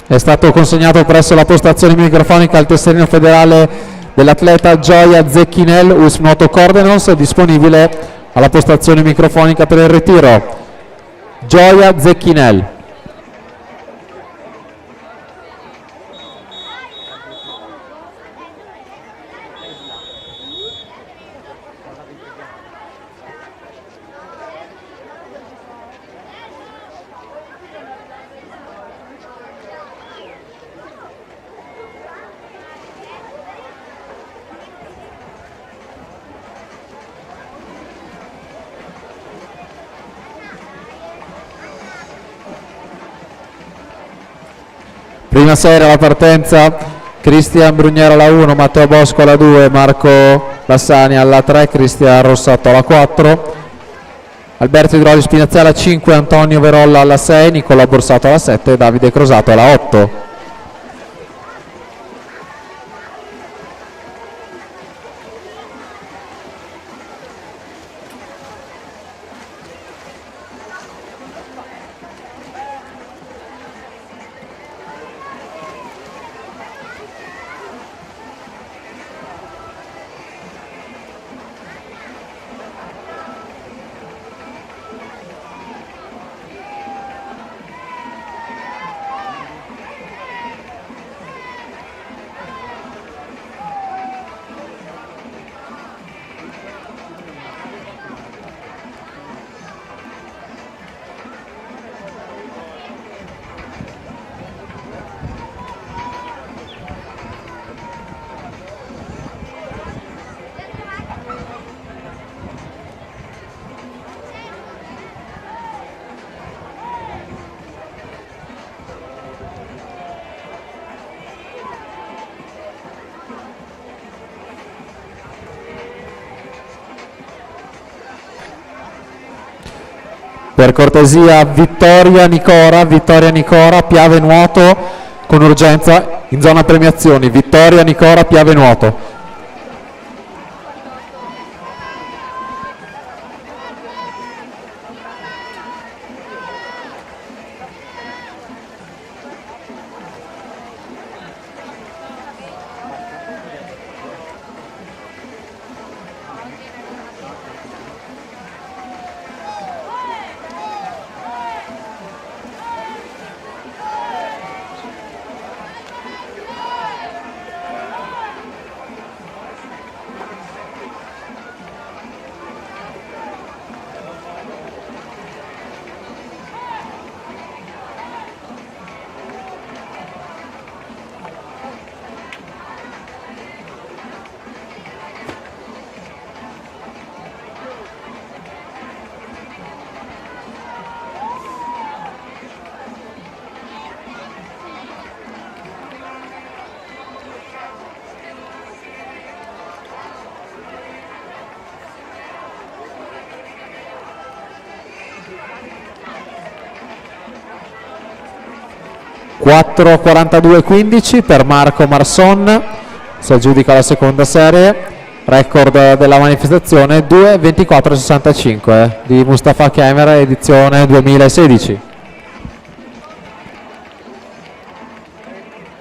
È stato consegnato presso la postazione microfonica al tesserino federale dell'atleta Gioia Zecchinel, US Nuoto Cordenons, disponibile alla postazione microfonica per il ritiro. Gioia Zecchinel. Prima serie alla partenza, Cristian Brugnero alla 1, Matteo Bosco alla 2, Marco Lassani alla 3, Cristian Rossato alla 4, Alberto Idroli Spinazzi alla 5, Antonio Verolla alla 6, Nicola Borsato alla 7 e Davide Crosato alla 8. Per cortesia, Vittoria Nicora, Piave Nuoto con urgenza in zona premiazioni. Vittoria Nicora, Piave Nuoto. (4:42:15) per Marco Marson, si aggiudica la seconda serie, record della manifestazione 2:24:65 di Mustafa Kemer, edizione 2016.